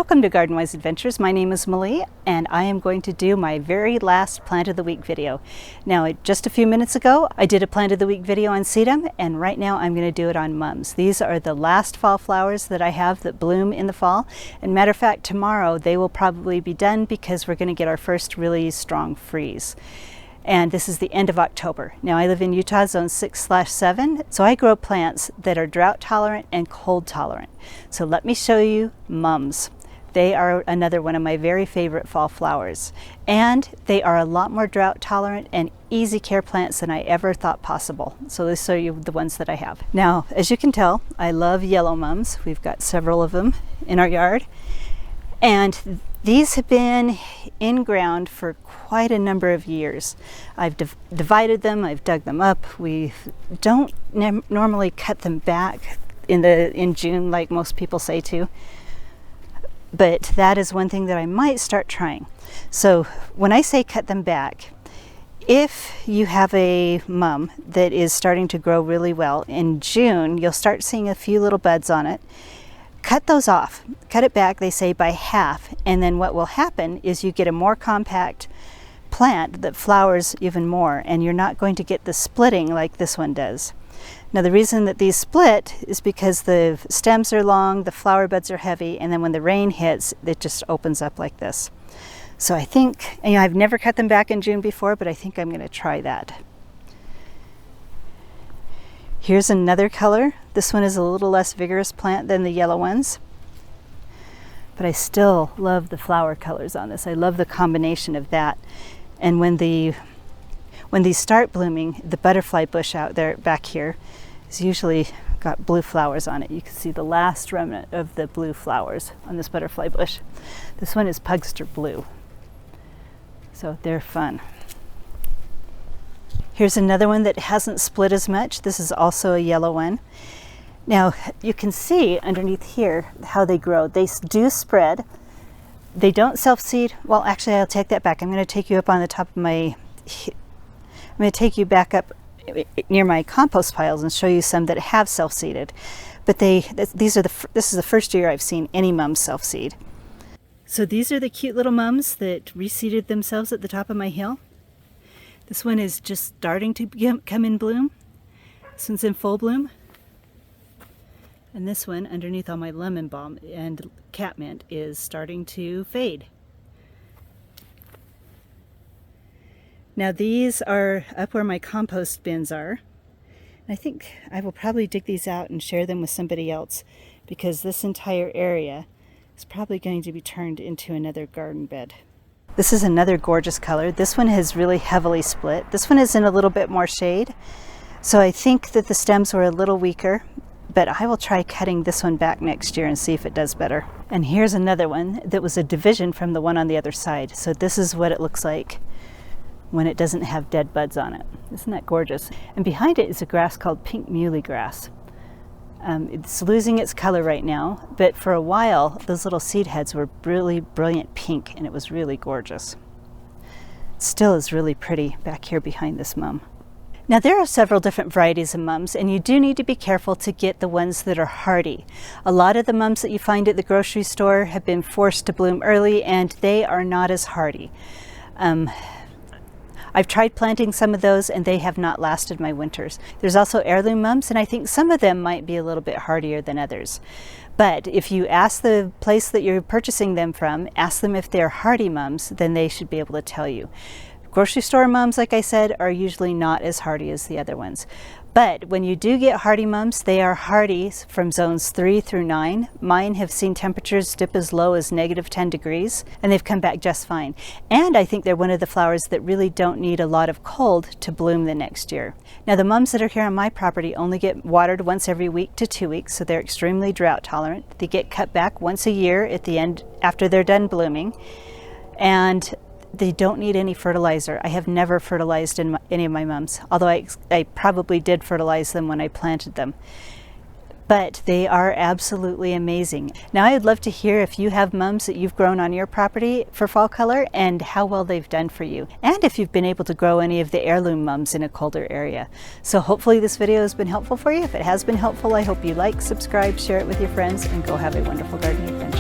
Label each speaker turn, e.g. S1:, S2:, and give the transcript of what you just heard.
S1: Welcome to Garden Wise Adventures. My name is Malie and I am going to do my very last Plant of the Week video. Now, just a few minutes ago, I did a Plant of the Week video on sedum, and right now I'm going to do it on mums. These are the last fall flowers that I have that bloom in the fall. And matter of fact, tomorrow they will probably be done because we're going to get our first really strong freeze. And this is the end of October. Now, I live in Utah, zone 6/7, so I grow plants that are drought tolerant and cold tolerant. So let me show you mums. They are another one of my very favorite fall flowers. And they are a lot more drought tolerant and easy care plants than I ever thought possible. So let's show you the ones that I have. Now, as you can tell, I love yellow mums. We've got several of them in our yard. And these have been in ground for quite a number of years. I've divided them, I've dug them up. We don't normally cut them back in June like most people say to. But that is one thing that I might start trying. So when I say cut them back, if you have a mum that is starting to grow really well, in June you'll start seeing a few little buds on it. Cut those off. Cut it back, they say, by half, and then what will happen is you get a more compact plant that flowers even more, and you're not going to get the splitting like this one does. Now, the reason that these split is because the stems are long, the flower buds are heavy, and then when the rain hits, it just opens up like this. So I think, I've never cut them back in June before, but I think I'm going to try that. Here's another color. This one is a little less vigorous plant than the yellow ones, but I still love the flower colors on this. I love the combination of that. And when these start blooming, the butterfly bush out there back here is usually got blue flowers on it. You can see the last remnant of the blue flowers on this butterfly bush. This one is Pugster Blue, so they're fun. Here's another one that hasn't split as much. This is also a yellow one. Now, you can see underneath here how they grow. They do spread. They don't self-seed. Well, actually, I'll take that back. I'm going to take you up on the top of I'm going to take you back up near my compost piles and show you some that have self-seeded. But this is the first year I've seen any mums self-seed. So these are the cute little mums that reseeded themselves at the top of my hill. This one is just starting to come in bloom. This one's in full bloom. And this one, underneath all my lemon balm and catmint, is starting to fade. Now these are up where my compost bins are. I think I will probably dig these out and share them with somebody else, because this entire area is probably going to be turned into another garden bed. This is another gorgeous color. This one has really heavily split. This one is in a little bit more shade. So I think that the stems were a little weaker, but I will try cutting this one back next year and see if it does better. And here's another one that was a division from the one on the other side. So this is what it looks like when it doesn't have dead buds on it. Isn't that gorgeous? And behind it is a grass called pink muley grass. It's losing its color right now, but for a while those little seed heads were really brilliant pink, and it was really gorgeous. It still is really pretty back here behind this mum. Now, there are several different varieties of mums, and you do need to be careful to get the ones that are hardy. A lot of the mums that you find at the grocery store have been forced to bloom early, and they are not as hardy. I've tried planting some of those, and they have not lasted my winters. There's also heirloom mums, and I think some of them might be a little bit hardier than others. But if you ask the place that you're purchasing them from, ask them if they're hardy mums, then they should be able to tell you. Grocery store mums, like I said, are usually not as hardy as the other ones. But when you do get hardy mums, they are hardy from zones 3 through 9. Mine have seen temperatures dip as low as -10 degrees, and they've come back just fine. And I think they're one of the flowers that really don't need a lot of cold to bloom the next year. Now, the mums that are here on my property only get watered once every week to 2 weeks, so they're extremely drought tolerant. They get cut back once a year at the end after they're done blooming. And they don't need any fertilizer. I have never fertilized in any of my mums, although I probably did fertilize them when I planted them. But they are absolutely amazing. Now, I'd love to hear if you have mums that you've grown on your property for fall color and how well they've done for you, and if you've been able to grow any of the heirloom mums in a colder area. So hopefully this video has been helpful for you. If it has been helpful, I hope you like, subscribe, share it with your friends, and go have a wonderful gardening adventure.